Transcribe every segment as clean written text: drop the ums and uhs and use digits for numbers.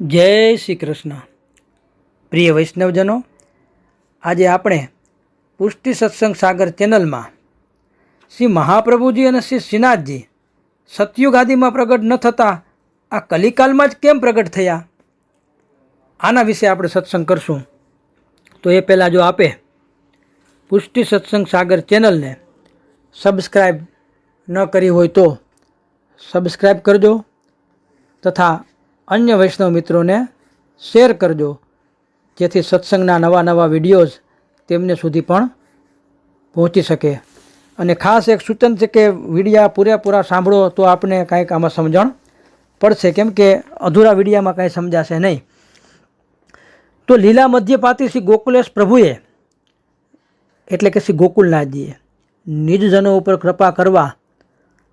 જય શ્રી કૃષ્ણ. પ્રિય વૈષ્ણવજનો, આજે આપણે પુષ્ટિ સત્સંગ સાગર ચેનલમાં શ્રી મહાપ્રભુજી અને શ્રી શ્રીનાથજી સતયુગ આદિમાં પ્રગટ ન થતા આ કલિકાલમાં જ કેમ પ્રગટ થયા, આના વિશે આપણે સત્સંગ કરશું. તો એ પહેલાં જો આપે પુષ્ટિ સત્સંગ સાગર ચેનલને સબસ્ક્રાઈબ ન કરી હોય તો સબસ્ક્રાઈબ કરજો તથા અન્ય વૈષ્ણવ મિત્રોને શેર કરજો, જેથી સત્સંગના નવા નવા વિડીયોઝ તેમને સુધી પણ પહોંચી શકે. અને ખાસ એક સૂચન છે કે વિડીયા પૂરેપૂરા સાંભળો તો આપણે કાંઈક આમાં સમજણ પડશે, કેમ કે અધૂરા વિડીયામાં કાંઈ સમજાશે નહીં. તો લીલા મધ્યપાતી શ્રી ગોકુલેશ પ્રભુએ એટલે કે શ્રી ગોકુલનાથજીએ નિજજનો ઉપર કૃપા કરવા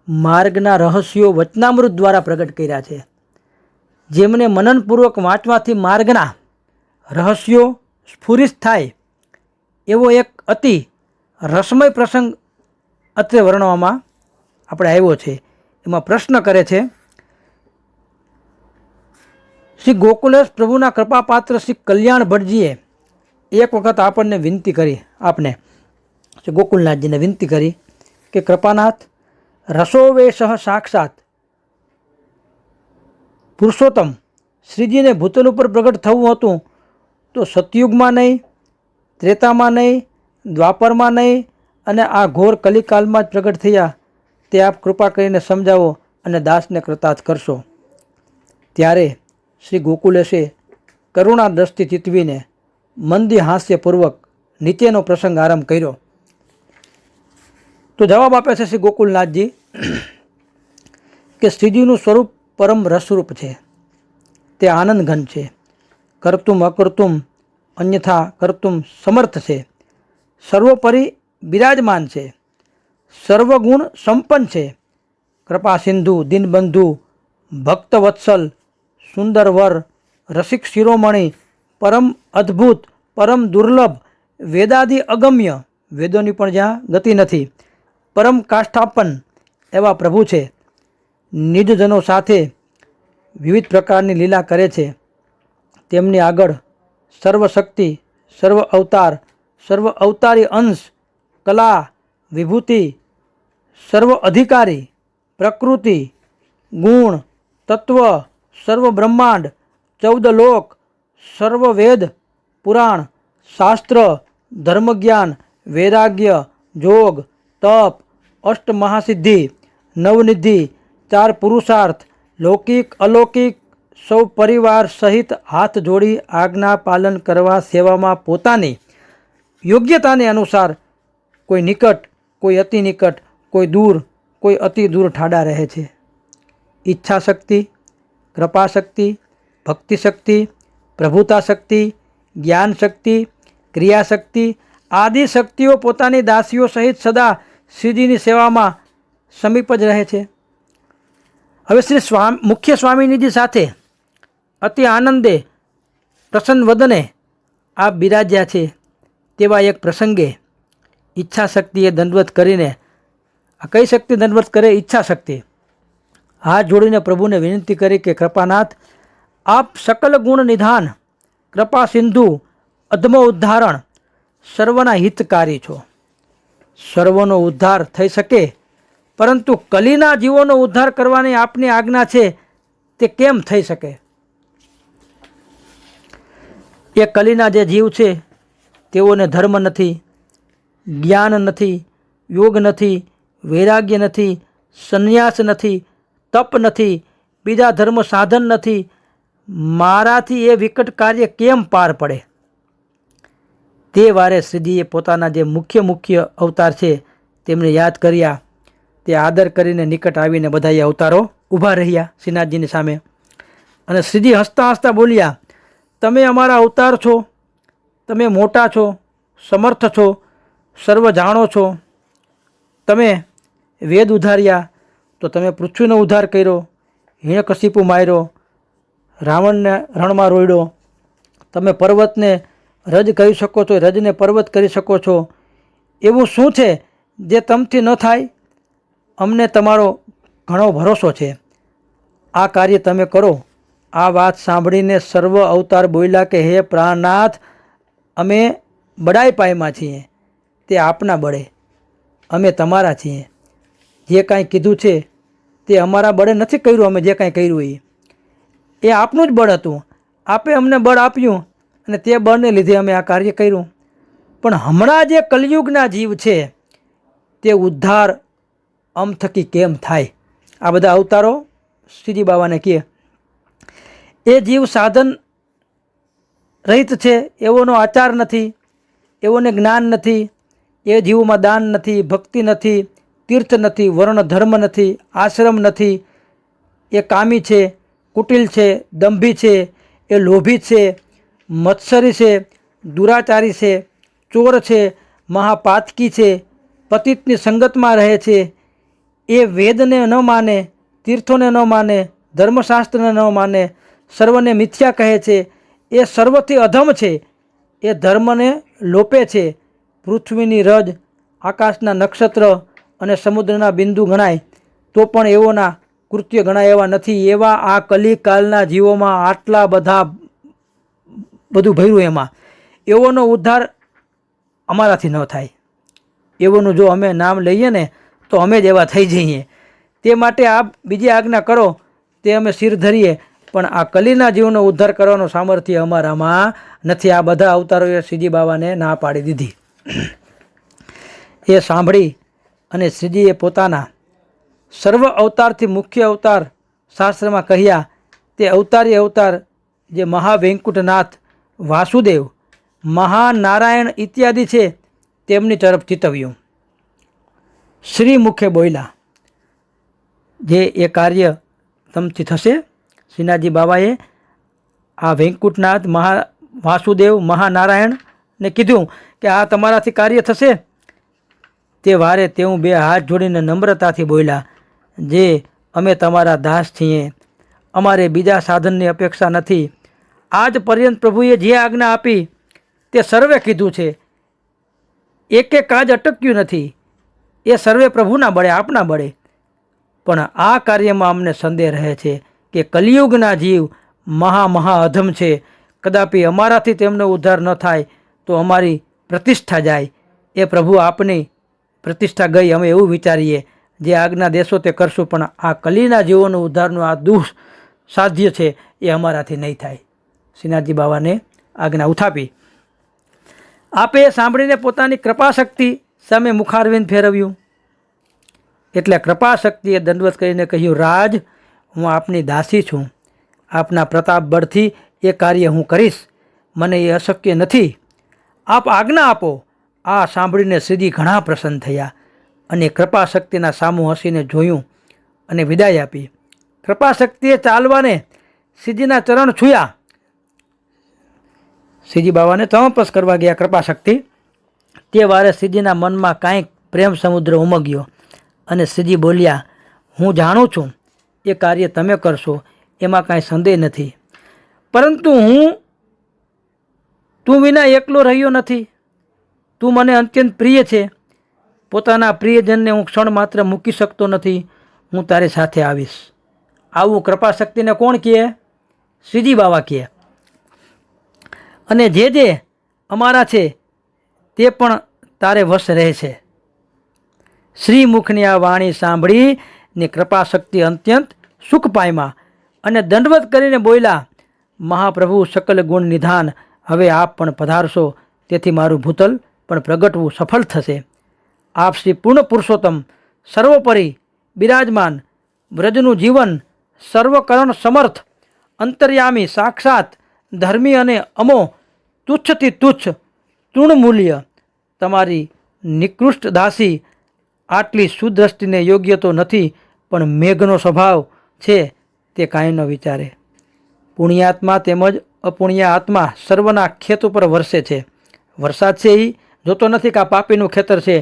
માર્ગના રહસ્યો વચનામૃત દ્વારા પ્રગટ કર્યા છે. જેમને મનનપૂર્વક વાંચવાથી માર્ગના રહસ્યો સ્ફુરિત થાય એવો એક અતિ રસમય પ્રસંગ અત્રે વર્ણવવામાં આપણે આવ્યો છે. એમાં પ્રશ્ન કરે છે, શ્રી ગોકુલેશ પ્રભુના કૃપાપાત્ર શ્રી કલ્યાણ ભટ્ટજીએ એક વખત આપણને વિનંતી કરી, આપને શ્રી ગોકુલનાથજીને વિનંતી કરી કે કૃપાનાથ, રસોવેશ સાક્ષાત પુરુષોત્તમ શ્રીજીને ભૂતલ ઉપર પ્રગટ થવું હતું તો સતયુગમાં નહીં, ત્રેતામાં નહીં, દ્વાપરમાં નહીં અને આ ઘોર કલિકાલમાં જ પ્રગટ થયા, તે આપ કૃપા કરીને સમજાવો અને દાસને કૃતાર્થ કરશો. ત્યારે શ્રી ગોકુલેશે કરુણા દ્રષ્ટિ ચિતવીને મંદી હાસ્યપૂર્વક નીચેનો પ્રસંગ આરંભ કર્યો. તો જવાબ આપે છે શ્રી ગોકુલનાથજી કે શ્રીજીનું સ્વરૂપ પરમ રસરૂપ છે, તે આનંદ ઘન છે, કરતુમ અકર્તુમ અન્યથા કરતુમ સમર્થ છે, સર્વોપરી બિરાજમાન છે, સર્વગુણ સંપન્ન છે, કૃપા સિંધુ દીનબંધુ ભક્તવત્સલ સુંદર વર રસિક શિરોમણી પરમ અદ્ભુત પરમ દુર્લભ વેદાદિ અગમ્ય, વેદોની પણ જ્યાં ગતિ નથી, પરમ કાષ્ઠાપન એવા પ્રભુ છે. નિજજનો સાથે વિવિધ પ્રકારની લીલા કરે છે. તેમની આગળ સર્વશક્તિ, સર્વ અવતાર, સર્વ અવતારી અંશ, કલા, વિભૂતિ, સર્વ અધિકારી, પ્રકૃતિ, ગુણ, તત્વ, સર્વ બ્રહ્માંડ, 14 લોક, સર્વ વેદ, પુરાણ, શાસ્ત્ર, ધર્મજ્ઞાન, વૈરાગ્ય, જોગ, તપ, અષ્ટ મહાસિદ્ધિ, નવનિધિ, 4 પુરુષાર્થ, લૌકિક અલૌકિક, સૌ પરિવાર સહિત હાથ જોડી આજ્ઞા પાલન કરવા સેવામાં પોતાની યોગ્યતાને અનુસાર કોઈ નિકટ, કોઈ અતિ નિકટ, કોઈ દૂર, કોઈ અતિ દૂર ઠાડા રહે છે. ઈચ્છા શક્તિ, કૃપા શક્તિ, ભક્તિ શક્તિ, પ્રભુતા શક્તિ, જ્ઞાન શક્તિ, ક્રિયા શક્તિ આદિ શક્તિઓ પોતાની દાસીઓ સહિત સદા શ્રીજીની સેવામાં સમીપ જ રહે છે. હવે શ્રી મુખ્ય સ્વામીજીજી સાથે અતિ આનંદે પ્રસન્ન વદને આ બિરાજ્યા છે. તેવા એક પ્રસંગે ઈચ્છા શક્તિએ દંડવત કરીને, આ કઈ શક્તિ દંડવત કરે? ઈચ્છા શક્તિ. હાથ જોડીને પ્રભુને વિનંતી કરી કે કૃપાનાથ, આપ સકલ ગુણ નિધાન, કૃપા સિંધુ, અધમો ઉદ્ધારણ, સર્વના હિતકારી છો. સર્વનો ઉદ્ધાર થઈ શકે, પરંતુ કલીના જીવોનો ઉદ્ધાર કરવાની આપની આજ્ઞા છે, તે કેમ થઈ શકે? એ કલીના જે જીવ છે તેઓને ધર્મ નથી, જ્ઞાન નથી, યોગ નથી, વૈરાગ્ય નથી, સંન્યાસ નથી, તપ નથી, બીજા ધર્મ સાધન નથી. મારાથી એ વિકટ કાર્ય કેમ પાર પડે? તે વારે શ્રીજીએ પોતાના જે મુખ્ય અવતાર છે તેમને યાદ કર્યા. તે આદર કરીને નિકટ આવીને બધા અવતારો ઊભા રહ્યા શ્રીનાથજીની સામે. અને શ્રીજી હસતા હસતા બોલ્યા, તમે અમારા અવતાર છો, તમે મોટા છો, સમર્થ છો, સર્વ જાણો છો. તમે વેદ ઉધાર્યા તો તમે પૃથ્વીનો ઉદ્ધાર કર્યો, હિરણ્યકશિપુ માર્યો, રાવણને રણમાં રોયડો. તમે પર્વતને રજ કહી શકો છો, રજને પર્વત કરી શકો છો. એવું શું છે જે તમથી ન થાય? અમને તમારો ઘણો ભરોસો છે. આ કાર્ય તમે કરો આ વાત સાંભળીને સર્વ અવતાર બોલ્યા કે હે પ્રાણનાથ, અમે બડાઈ પાયમાં છીએ, તે આપના બળે, અમે તમારા છીએ. જે કાંઈ કીધું છે તે અમારા બળે નથી કર્યું. અમે જે કાંઈ કર્યું એ આપનું જ બળ હતું. આપે અમને બળ આપ્યું અને તે બળને લીધે અમે આ કાર્ય કર્યું. પણ હમણાં જે કલિયુગના જીવ છે તે ઉદ્ધાર અમ થકી કેમ થાય? આ બધા અવતારો શ્રીજી બાવાને કહે. એ જીવ સાધન રહિત છે, એવોનો આચાર નથી, એવોને જ્ઞાન નથી, એ જીવોમાં દાન નથી, ભક્તિ નથી, તીર્થ નથી, વર્ણ ધર્મ નથી, આશ્રમ નથી. એ કામી છે, કુટિલ છે, દંભી છે, એ લોભી છે, મત્સરી છે, દુરાચારી છે, ચોર છે, મહાપાતકી છે, પતિતની સંગતમાં રહે છે. એ વેદને ન માને, તીર્થોને ન માને, ધર્મશાસ્ત્રને ન માને, સર્વને મિથ્યા કહે છે. એ સર્વથી અધમ છે. એ ધર્મને લોપે છે. પૃથ્વીની રજ, આકાશના નક્ષત્ર અને સમુદ્રના બિંદુ ગણાય તો પણ એવોના કૃત્ય ગણાય એવા નથી. એવા આ કલિકાલના જીવોમાં આટલા બધું ભર્યું, એમાં એવોનો ઉદ્ધાર અમારાથી ન થાય. એવોનું જો અમે નામ લઈએ ને તો અમે જ એવા થઈ જઈએ. તે માટે આપ બીજી આજ્ઞા કરો તે અમે શિર ધરીએ, પણ આ કલીના જીવનો ઉદ્ધાર કરવાનો સામર્થ્ય અમારામાં નથી. આ બધા અવતારોએ શ્રીજી બાવાને ના પાડી દીધી. એ સાંભળી અને શ્રીજીએ પોતાના સર્વ અવતારથી મુખ્ય અવતાર શાસ્ત્રમાં કહ્યા તે અવતારી અવતાર જે મહાવેંકુટનાથ, વાસુદેવ, મહાનારાયણ ઇત્યાદિ છે તેમની તરફ ચિતવ્યું. શ્રી મુખે બોલ્યા, જે એ કાર્ય તમથી થશે. શ્રીનાથજી બાબાએ આ વેંકુટનાથ, વાસુદેવ, મહાનારાયણને કીધું કે આ તમારાથી કાર્ય થશે. તે વારે તેવું બે હાથ જોડીને નમ્રતાથી બોલ્યા, જે અમે તમારા દાસ છીએ, અમારે બીજા સાધનની અપેક્ષા નથી. આજ પર્યંત પ્રભુએ જે આજ્ઞા આપી તે સર્વે કીધું છે. એકે કાજ અટક્યું નથી. એ સર્વે પ્રભુના બળે, આપના બળે. પણ આ કાર્યમાં અમને સંદેહ રહે છે કે કલિયુગના જીવ મહા અધમ છે. કદાપી અમારાથી તેમનો ઉદ્ધાર ન થાય તો અમારી પ્રતિષ્ઠા જાય. એ પ્રભુ આપની પ્રતિષ્ઠા ગઈ, અમે એવું વિચારીએ. જે આજ્ઞા દેશો તે કરશું, પણ આ કલીના જીવોનો ઉદ્ધારનું આ દુઃખ સાધ્ય છે એ અમારાથી નહીં થાય. શ્રીનાથજી બાવાને આજ્ઞા ઉથાપી. આપે સાંભળીને પોતાની કૃપાશક્તિ સામે મુખારવિંદ ફેરવ્યું. એટલે કૃપાશક્તિએ દંડવત કરીને કહ્યું, રાજ, હું આપની દાસી છું. આપના પ્રતાપ બળથી એ કાર્ય હું કરીશ. મને એ અશક્ય નથી. આપ આજ્ઞા આપો. આ સાંભળીને શ્રીજી ઘણા પ્રસન્ન થયા અને કૃપાશક્તિના સામું હસીને જોયું અને વિદાય આપી. કૃપાશક્તિએ ચાલવાને શ્રીજીના ચરણ છૂયા. શ્રીજી બાવાને તમપસ કરવા ગયા કૃપાશક્તિ. તે વારે શ્રીજીના મનમાં કાંઈક પ્રેમ સમુદ્ર ઉમગ્યો અને શ્રીજી બોલ્યા, હું જાણું છું એ કાર્ય તમે કરશો, એમાં કાંઈ સંદેહ નથી. પરંતુ હું તું વિના એકલો રહ્યો નથી. તું મને અત્યંત પ્રિય છે. પોતાના પ્રિયજનને હું ક્ષણ માત્ર મૂકી શકતો નથી. હું તારી સાથે આવીશ. આવું કૃપાશક્તિને કોણ કહે? શ્રીજી બાવા કહે. અને જે અમારા છે તે પણ તારે વશ રહે છે. શ્રીમુખની આ વાણી સાંભળીને કૃપાશક્તિ અત્યંત સુખ પામ્યા અને દંડવત કરીને બોલ્યા, મહાપ્રભુ સકલ ગુણ નિધાન, હવે આપ પણ પધારશો. તેથી મારું ભૂતલ પણ પ્રગટવું સફળ થશે. આપ શ્રી પૂર્ણ પુરુષોત્તમ, સર્વોપરી બિરાજમાન, વ્રજનું જીવન, સર્વકરણ સમર્થ, અંતર્યામી, સાક્ષાત, ધર્મી અને અમો, તુચ્છથી તુચ્છ, તૃણમૂલ્ય, તમારી નિકૃષ્ટ દાસી. આટલી સુદ્રષ્ટિને યોગ્ય તો નથી, પણ મેઘનો સ્વભાવ છે તે કાંઈ ન વિચારે. પુણ્યાત્મા તેમજ અપુણ્ય આત્મા સર્વના ખેત ઉપર વરસે છે. વરસાદ છે એ જોતો નથી કે આ પાપીનું ખેતર છે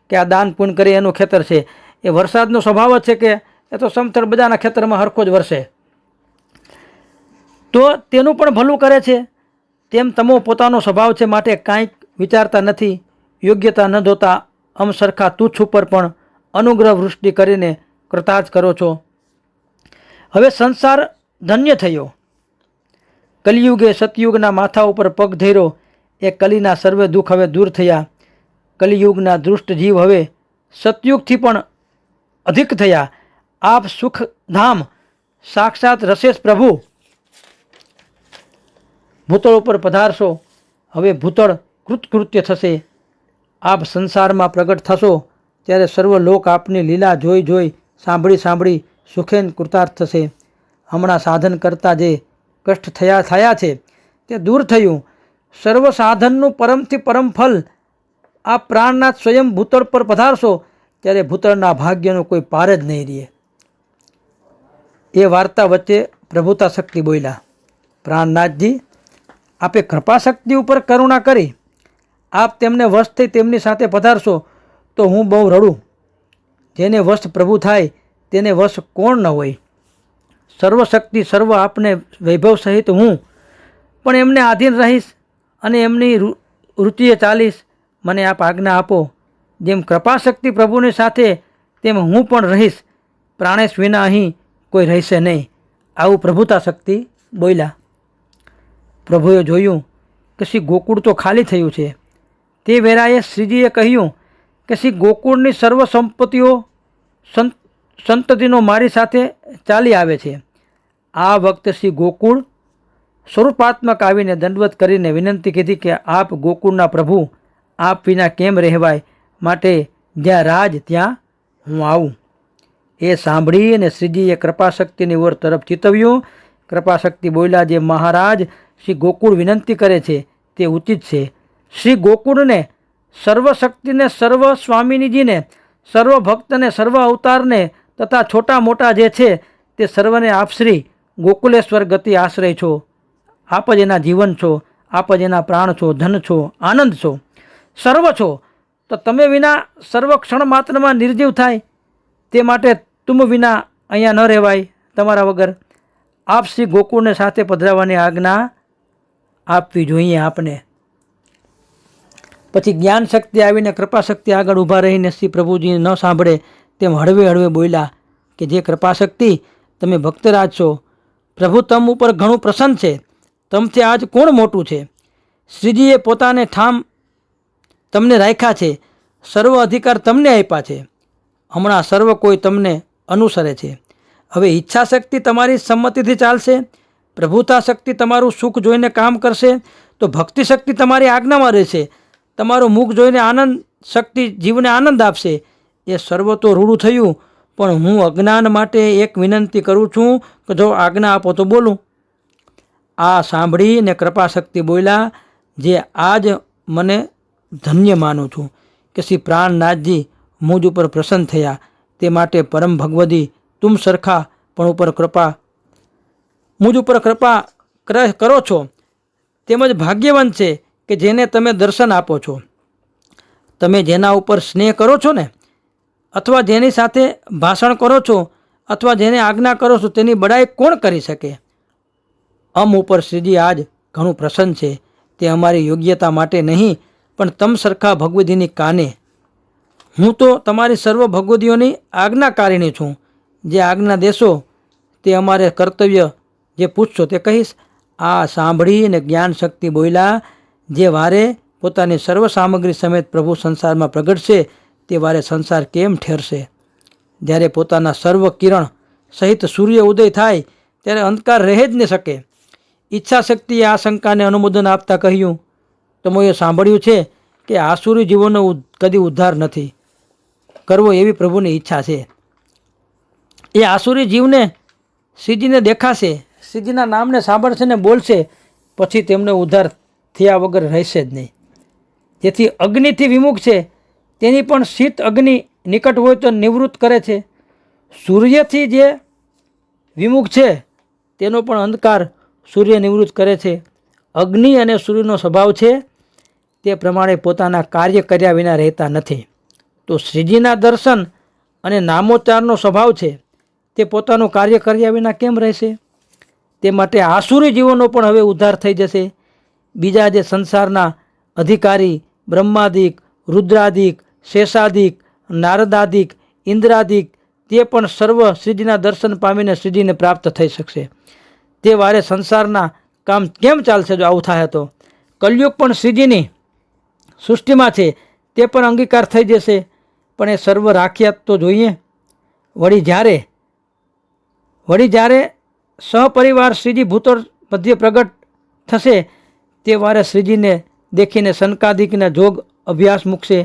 કે આ દાન પુણ્ય કરે એનું ખેતર છે. એ વરસાદનો સ્વભાવ જ છે કે એ તો સમથળ બધાના ખેતરમાં હરખો જ વરસે. તો તેનું પણ ભલું કરે છે. તેમ તમો પોતાનો સ્વભાવ છે, માટે કાંઈક વિચારતા નથી. યોગ્યતા ન જોતા સરખા તુચ્છ ઉપર પણ અનુગ્રહ વૃષ્ટિ કરીને કૃતાર્થ કરો છો. હવે સંસાર ધન્ય થયો. કલિયુગે સતયુગના માથા ઉપર પગ ધર્યો, એ કલીના સર્વે દુઃખ હવે દૂર થયા. કલિયુગના દુષ્ટ જીવ હવે સતયુગથી પણ અધિક થયા. આપ સુખધામ સાક્ષાત રસેશ પ્રભુ ભૂતળ ઉપર પધારશો. હવે ભૂતળ કૃતકૃત્ય થશે. આપ સંસારમાં પ્રગટ થશો ત્યારે સર્વ લોક આપની લીલા જોઈ જોઈ સાંભળી સાંભળી સુખેન કૃતાર્થ થશે. હમણાં સાધન કરતાં જે કષ્ટ થયા છે તે દૂર થયું. સર્વ સાધનનું પરમથી પરમ ફલ આપ પ્રાણનાથ સ્વયં ભૂતળ પર પધારશો ત્યારે ભૂતળના ભાગ્યનો કોઈ પાર જ નહીં રહે. એ વાર્તા વચ્ચે પ્રભુતા શક્તિ બોલ્યા, પ્રાણનાથજી, આપે કૃપા શક્તિ ઉપર કરુણા કરી. આપ તેમને વશ થઈ તેમની સાથે પધારશો તો હું બહુ રડું. જેને વશ પ્રભુ થાય તેને વશ કોણ ન હોય. સર્વશક્તિ સર્વ આપને વૈભવ સહિત હું પણ એમને આધીન રહીશ અને એમની રુચિએ ચાલીશ. મને આપ આજ્ઞા આપો. જેમ કૃપાશક્તિ પ્રભુની સાથે તેમ હું પણ રહીશ. પ્રાણેશ વિના અહીં કોઈ રહેશે નહીં. આવું પ્રભુતા શક્તિ બોલ્યા. પ્રભુએ જોયું કે શ્રી ગોકુળ તો ખાલી થયું છે. તે વેળાએ શ્રીજીએ કહ્યું કે શ્રી ગોકુળની સર્વ સંપત્તિઓ સંતતિનો મારી સાથે ચાલી આવે છે. આ વખતે શ્રી ગોકુળ સ્વરૂપાત્મક આવીને દંડવત કરીને વિનંતી કીધી કે આપ ગોકુળના પ્રભુ, આપ વિના કેમ રહેવાય, માટે જ્યાં રાજ ત્યાં હું આવું. એ સાંભળી અને શ્રીજીએ કૃપાશક્તિની ઓર તરફ ચિતવ્યું. કૃપાશક્તિ બોલ્યા, જે મહારાજ શ્રી ગોકુળ વિનંતી કરે છે તે ઉચિત છે. શ્રી ગોકુળને, સર્વશક્તિને, સર્વ સ્વામિનીજીને, સર્વ ભક્તને, સર્વ અવતારને તથા છોટા મોટા જે છે તે સર્વને આપ શ્રી ગોકુલેશ્વર ગતિ આશ્રય છો. આપ જ એના જીવન છો, આપ જ એના પ્રાણ છો, ધન છો, આનંદ છો, સર્વ છો. તો તમે વિના સર્વ ક્ષણ માત્રમાં નિર્જીવ થાય, તે માટે તુમ વિના અહીંયા ન રહેવાય. તમારા વગર આપ શ્રી ગોકુળને સાથે પધરાવવાની આજ્ઞા આપવી જોઈએ આપને. પછી જ્ઞાન શક્તિ આવીને કૃપાશક્તિ આગળ ઊભા રહીને શ્રી પ્રભુજી ન સાંભળે તેમ હળવે હળવે બોલ્યા કે જે કૃપાશક્તિ, તમે ભક્તરાજ છો. પ્રભુ તમ ઉપર ઘણું પ્રસન્ન છે. તમથી આજ કોણ મોટું છે? શ્રીજીએ પોતાને ઠામ તમને રાખ્યા છે. સર્વ અધિકાર તમને આપ્યા છે. હમણાં સર્વ કોઈ તમને અનુસરે છે. હવે ઈચ્છા શક્તિ તમારી સંમતિથી ચાલશે, પ્રભુતા શક્તિ તમારું સુખ જોઈને કામ કરશે, તો ભક્તિ શક્તિ તમારી આજ્ઞામાં રહેશે. તમારું મુખ જોઈને આનંદ શક્તિ જીવને આનંદ આપશે. એ સર્વ તો રૂઢું થયું, પણ હું અજ્ઞાન માટે એક વિનંતી કરું છું કે જો આજ્ઞા આપો તો બોલું. આ સાંભળીને કૃપાશક્તિ બોલ્યા, જે આજ મને ધન્ય માનું છું કે શ્રી પ્રાણનાથજી મુજ ઉપર પ્રસન્ન થયા. તે માટે પરમ ભગવદી તુમ સરખા પણ ઉપર કૃપા મુજ ઉપર કૃપા કરો છો. તેમજ ભાગ્યવાન છે કે જેને તમે દર્શન આપો છો. તમે જેના ઉપર સ્નેહ કરો છો ને, અથવા જેની સાથે ભાષણ કરો છો, અથવા જેને આજ્ઞા કરો છો, તેની બડાઈ કોણ કરી શકે? અમ ઉપર શ્રીજી આજ ઘણું પ્રસન્ન છે. તે અમારી યોગ્યતા માટે નહીં, પણ તમ સરખા ભગવદીની કાને. હું તો તમારી સર્વ ભગવદીઓની આજ્ઞાકારીણી છું. જે આજ્ઞા દેશો તે અમારે કર્તવ્ય, જે પૂછશો તે કહીશ. આ સાંભળીને જ્ઞાન શક્તિ બોલ્યા, જે વારે પોતાની સર્વ સામગ્રી સમેત પ્રભુ સંસારમાં પ્રગટશે તે વારે સંસાર કેમ ઠેરશે? જ્યારે પોતાના સર્વ કિરણ સહિત સૂર્ય ઉદય થાય ત્યારે અંધકાર રહે જ ન શકે. ઈચ્છા શક્તિએ આ શંકાને અનુમોદન આપતા કહ્યું, તમોએ સાંભળ્યું છે કે આસુરી જીવોનો કદી ઉદ્ધાર નથી કરવો એવી પ્રભુની ઈચ્છા છે. એ આસુરી જીવને શ્રીજીને દેખાશે, શ્રીજીના નામને સાંભળશે ને બોલશે, પછી તેમનો ઉદ્ધાર થયા વગર રહેશે જ નહીં. જેથી અગ્નિથી વિમુખ છે તેની પણ શીત અગ્નિ નિકટ હોય તો નિવૃત્ત કરે છે. સૂર્યથી જે વિમુખ છે તેનો પણ અંધકાર સૂર્ય નિવૃત્ત કરે છે. અગ્નિ અને સૂર્યનો સ્વભાવ છે તે પ્રમાણે પોતાના કાર્ય કર્યા વિના રહેતા નથી. તો શ્રીજીના દર્શન અને નામોચ્ચારનો સ્વભાવ છે તે પોતાનું કાર્ય કર્યા વિના કેમ રહેશે? તે માટે આસુરી જીવોનો પણ હવે ઉદ્ધાર થઈ જશે. બીજા જે સંસારના અધિકારી બ્રહ્માદિક, રુદ્રાદિક, શેષાદિક, નારદાદિક, ઇન્દ્રાદિક તે પણ સર્વ શ્રીજીના દર્શન પામીને શ્રીજીને પ્રાપ્ત થઈ શકશે. તે વારે સંસારના કામ કેમ ચાલશે જો આવું થાય તો? કલયુગ પણ શ્રીજીની સૃષ્ટિમાં છે તે પણ અંગીકાર થઈ જશે, પણ એ સર્વ રાખ્યા તો જોઈએ. વળી જ્યારે સહપરિવાર શ્રીજી ભૂતળ મધ્ય પ્રગટ થશે તે વારે શ્રીજીને દેખીને સનકાદિકના જોગ અભ્યાસ મૂકશે.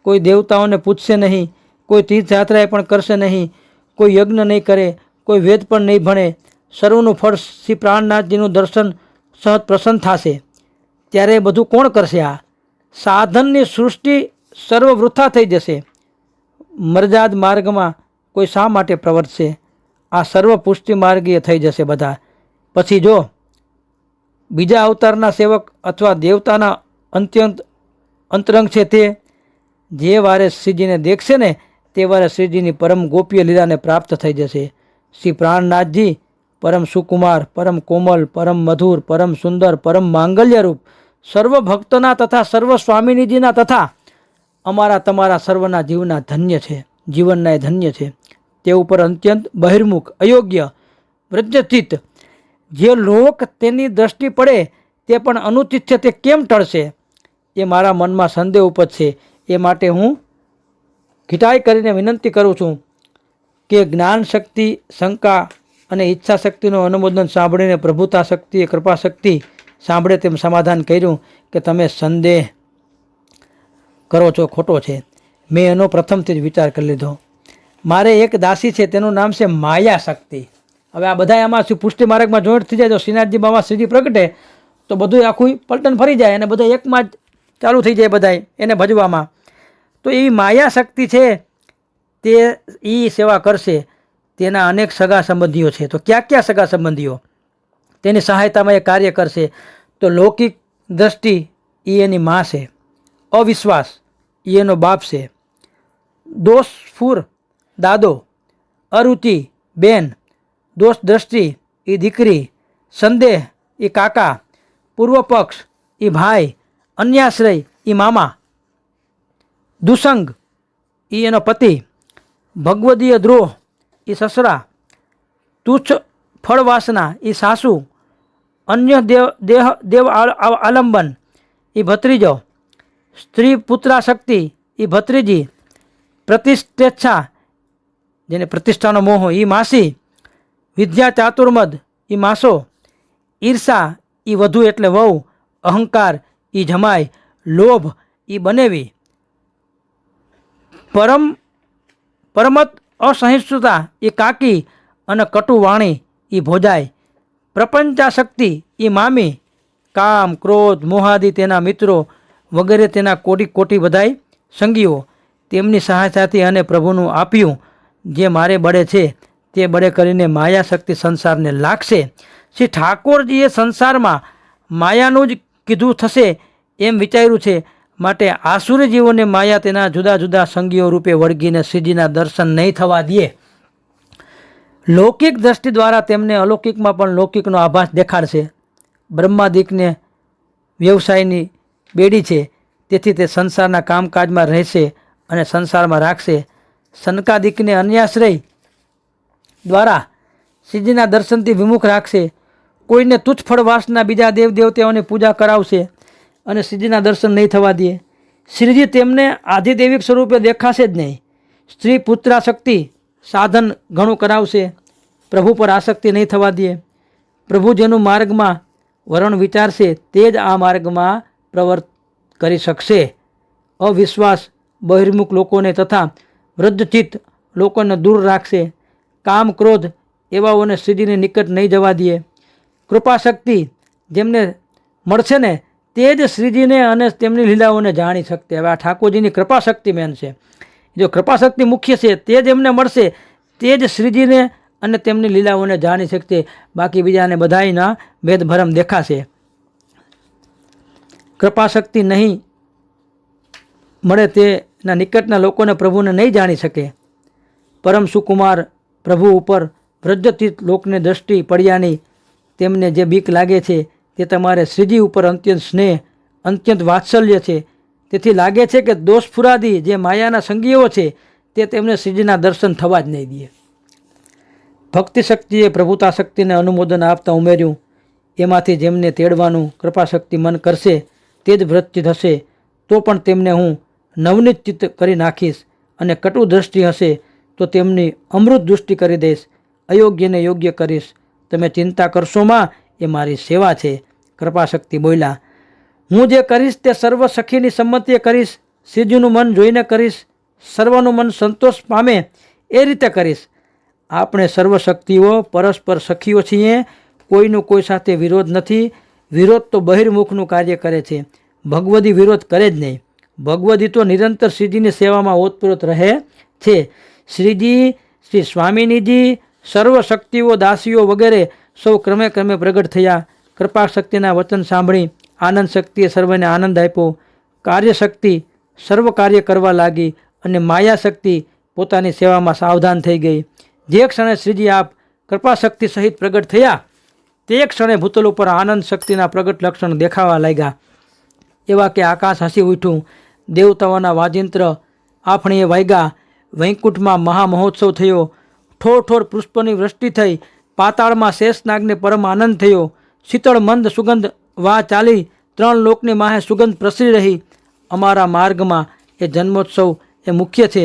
કોઈ દેવતાઓને પૂછશે નહીં, કોઈ તીર્થયાત્રાએ પણ કરશે નહીં, કોઈ યજ્ઞ નહીં કરે, કોઈ વેદ પણ નહીં ભણે. સર્વનું ફળ શ્રી પ્રાણનાથજીનું દર્શન સહજ પ્રસન્ન થશે. ત્યારે એ બધું કોણ કરશે? આ સાધનની સૃષ્ટિ સર્વ વૃથા થઈ જશે. મર્યાદ માર્ગમાં કોઈ શા માટે પ્રવર્તશે? આ સર્વ પુષ્ટિ માર્ગીય થઈ જશે બધા. પછી જો બીજા અવતારના સેવક અથવા દેવતાના અત્યંત અંતરંગ છે તે જે વારે શ્રીજીને દેખશે ને તે વારે શ્રીજીની પરમ ગોપ્ય લીલાને પ્રાપ્ત થઈ જશે. શ્રી પ્રાણનાથજી પરમ સુકુમાર, પરમ કોમલ, પરમ મધુર, પરમ સુંદર, પરમ માંગલ્યરૂપ, સર્વ ભક્તોના તથા સર્વ સ્વામિનીજીના તથા અમારા તમારા સર્વના જીવના ધન્ય છે, જીવનના એ ધન્ય છે. તે ઉપર અત્યંત બહિર્મુખ, અયોગ્ય, વ્રજચિત્ત જે લોક તેની દ્રષ્ટિ પડે તે પણ અનુચિત છે તે કેમ ટળશે? એ મારા મનમાં સંદેહ ઉપજશે. એ માટે હું ઘીટાઈ કરીને વિનંતી કરું છું કે જ્ઞાન શક્તિ, શંકા અને ઈચ્છા શક્તિનું અનુમોદન સાંભળીને પ્રભુતા શક્તિએ કૃપા શક્તિ સાંભળે તેમ સમાધાન કર્યું કે તમે સંદેહ કરો છો ખોટો છે. મેં એનો પ્રથમથી જ વિચાર કરી લીધો. મારે એક દાસી છે તેનું નામ છે માયા શક્તિ. હવે આ બધા આમાં પુષ્ટિ માર્ગમાં જોઈન્ટ થઈ જાય તો શ્રીનાથજી બાબા શ્રીજી પ્રગટે તો બધું આખું પલટન ફરી જાય અને બધા એકમાં જ ચાલુ થઈ જાય બધા એને ભજવામાં. તો એવી માયા શક્તિ છે તે એ સેવા કરશે. તેના અનેક સગા સંબંધીઓ છે. તો ક્યાં સગા સંબંધીઓ તેની સહાયતામાં એ કાર્ય કરશે? તો લૌકિક દ્રષ્ટિ એ એની મા છે, અવિશ્વાસ એ એનો બાપ છે, દોષફૂર દાદો, અરુચિ બેન, દોષ દ્રષ્ટિ એ દીકરી, સંદેહ એ કાકા, પૂર્વ પક્ષ એ ભાઈ, અન્યાશ્રય એ મામા, દુસંગ એ એનો પતિ, ભગવદીય દ્રોહ એ સસરા, તુચ્છ ફળવાસના એ સાસુ, અન્ય દેવ આલંબન એ ભત્રીજો, સ્ત્રી પુત્રાશક્તિ એ ભત્રીજી, પ્રતિષ્ઠેચ્છા જેને પ્રતિષ્ઠાનો મોહ એ માસી, વિદ્યા ચાતુર્મદ એ માસો, ઈર્ષા એ વધુ એટલે વહુ, અહંકાર એ જમાય, લોભ એ બનેવી, પરમત અસહિષ્ણુતા એ કાકી અને કટુ વાણી એ ભોજાય, પ્રપંચાશક્તિ એ મામી, કામ, ક્રોધ, મોહાદી તેના મિત્રો વગેરે તેના કોટી બધાય સંગીઓ. તેમની સહાયતાથી અને પ્રભુનું આપ્યું જે મારે બળે છે તે બળે કરીને માયા શક્તિ સંસારને લાગશે. શ્રી ઠાકોરજીએ સંસારમાં માયાનું જ કીધું થશે એમ વિચાર્યું છે. માટે આસુરી જીવોને માયા તેના જુદા જુદા સંગીઓ રૂપે વળગીને શ્રીજીના દર્શન નહીં થવા દે. લૌકિક દ્રષ્ટિ દ્વારા તેમને અલૌકિકમાં પણ લૌકિકનો આભાસ દેખાડશે. બ્રહ્માદિકને વ્યવસાયની બેડી છે તેથી તે સંસારના કામકાજમાં રહેશે અને સંસારમાં રાખશે. સનકાદિકને અન્યાશ્રય દ્વારા શ્રીજીના દર્શનથી વિમુખ રાખશે. કોઈને તુચ્છ ફળ વાસના બીજા દેવ દેવતાઓની પૂજા કરાવશે અને શ્રીજીના દર્શન નહીં થવા દે. શ્રીજી તેમને આધિદેવિક સ્વરૂપે દેખાશે જ નહીં. સ્ત્રી પુત્રાશક્તિ સાધન ઘણું કરાવશે. પ્રભુ પર આસક્તિ નહીં થવા દે. પ્રભુ જેનું માર્ગમાં વરણ વિચારશે તે જ આ માર્ગમાં પ્રવર્ત કરી શકશે. અવિશ્વાસ બહિર્મુખ લોકોને તથા વૃદ્ધચિત્ત લોકોને દૂર રાખશે. કામ ક્રોધ એવાઓને શ્રીજીની નિકટ નહીં જવા દે. કૃપાશક્તિ જેમને મળશે ને તે જ શ્રીજીને અને તેમની લીલાઓને જાણી શકશે. હવે આ ઠાકોરજીની કૃપાશક્તિ મેન છે. જો કૃપાશક્તિ મુખ્ય છે તે જ એમને મળશે તે જ શ્રીજીને અને તેમની લીલાઓને જાણી શકશે. બાકી બીજાને બધાયના ભેદભરમ દેખાશે. કૃપાશક્તિ નહીં મળે તેના નિકટના લોકોને પ્રભુને નહીં જાણી શકે. પરમ સુકુમાર પ્રભુ ઉપર વ્રજચિત્ત લોકને દ્રષ્ટિ પડ્યાની તેમને જે બીક લાગે છે તે તમારે શ્રીજી ઉપર અત્યંત સ્નેહ, અત્યંત વાત્સલ્ય છે. તેથી લાગે છે કે દોષ ફુરાદી જે માયાના સંગીઓ છે તે તેમને શ્રીજીના દર્શન થવા જ નહીં દે. ભક્તિ શક્તિએ પ્રભુતા શક્તિને અનુમોદન આપતા ઉમેર્યું એમાંથી જેમને તેડવાનું કૃપાશક્તિ મન કરશે તે જ વ્રતચિત હશે તો પણ તેમને હું નવનીત ચિત્ત કરી નાખીશ, અને કટુ દ્રષ્ટિ હશે તો તેમની અમૃત દૃષ્ટિ કરી દઈશ, અયોગ્યને યોગ્ય કરીશ. તમે ચિંતા કરશોમાં, એ મારી સેવા છે. કૃપાશક્તિ બોલ્યા, હું જે કરીશ તે સર્વ સખીની સંમતિએ કરીશ, શ્રીજીનું મન જોઈને કરીશ, સર્વનું મન સંતોષ પામે એ રીતે કરીશ. આપણે સર્વ શક્તિઓ પરસ્પર સખીઓ છીએ, કોઈનું કોઈ સાથે વિરોધ નથી. વિરોધ તો બહિર્મુખનું કાર્ય કરે છે, ભગવદી વિરોધ કરે જ નહીં. ભગવદી તો નિરંતર શ્રીજીની સેવામાં ઓતપ્રોત રહે છે. શ્રીજી, શ્રી સ્વામિનીજી, સર્વ શક્તિઓ, દાસીઓ વગેરે સૌ ક્રમે ક્રમે પ્રગટ થયા. કૃપાશક્તિના વચન સાંભળી આનંદ શક્તિએ સર્વને આનંદ આપ્યો. કાર્યશક્તિ સર્વ કાર્ય કરવા લાગી અને માયા શક્તિ પોતાની સેવામાં સાવધાન થઈ ગઈ. જે ક્ષણે શ્રીજી આપ કૃપાશક્તિ સહિત પ્રગટ થયા તે ક્ષણે ભૂતલ ઉપર આનંદ શક્તિના પ્રગટ લક્ષણ દેખાવા લાગ્યા. એવા કે આકાશ હસી ઉઠ્યું, દેવતાઓના વાજિંત્ર આફણીએ વાગ્યા, વૈકુંઠમાં મહામહોત્સવ થયો, ઠોર ઠોર પુષ્પની વૃષ્ટિ થઈ, પાતાળમાં શેષનાગને પરમ આનંદ થયો, શીતળ મંદ સુગંધ વાહ ચાલી, 3 લોકની માહે સુગંધ પ્રસરી રહી. અમારા માર્ગમાં એ જન્મોત્સવ એ મુખ્ય છે.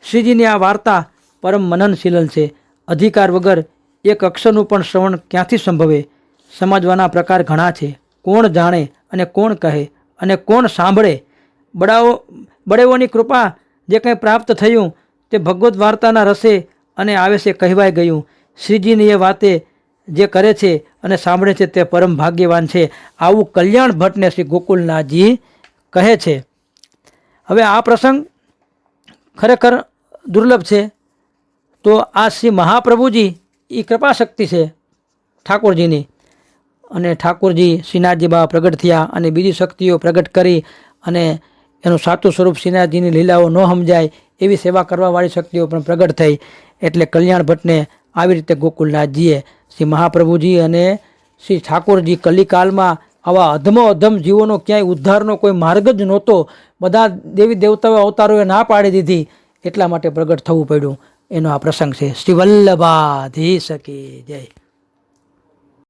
શ્રીજીની આ વાર્તા પરમ મનનશીલ છે. અધિકાર વગર એક અક્ષરનું પણ શ્રવણ ક્યાંથી સંભવે? સમજવાના પ્રકાર ઘણા છે. કોણ જાણે અને કોણ કહે અને કોણ સાંભળે? બળેવોની કૃપા જે કંઈ પ્રાપ્ત થયું તે ભગવદ્ વાર્તાના રસે અને આવેશે કહેવાય ગયું. શ્રીજીની એ વાતે જે કરે છે અને સાંભળે છે તે પરમ ભાગ્યવાન છે. આવું કલ્યાણ ભટ્ટને શ્રી ગોકુલનાથજી કહે છે. હવે આ પ્રસંગ ખરેખર દુર્લભ છે. તો આ શ્રી મહાપ્રભુજી એ કૃપાશક્તિ છે ઠાકોરજીની, અને ઠાકોરજી શ્રીનાથજી બાબા પ્રગટ થયા અને બીજી શક્તિઓ પ્રગટ કરી અને એનું સાચું સ્વરૂપ શ્રીનાથજીની લીલાઓ ન સમજાય એવી સેવા કરવાવાળી શક્તિઓ પણ પ્રગટ થઈ. એટલે કલ્યાણ ભટ્ટને આવી રીતે ગોકુલનાથજીએ શ્રી મહાપ્રભુજી અને શ્રી ઠાકોરજી કલિકાલમાં આવા અધમો અધમ જીવોનો ક્યાંય ઉદ્ધારનો કોઈ માર્ગ જ નહોતો, બધા દેવી દેવતાઓ અવતારોએ ના પાડી દીધી, એટલા માટે પ્રગટ થવું પડ્યું. એનો આ પ્રસંગ છે. શ્રી વલ્લભાધીશ કી જય.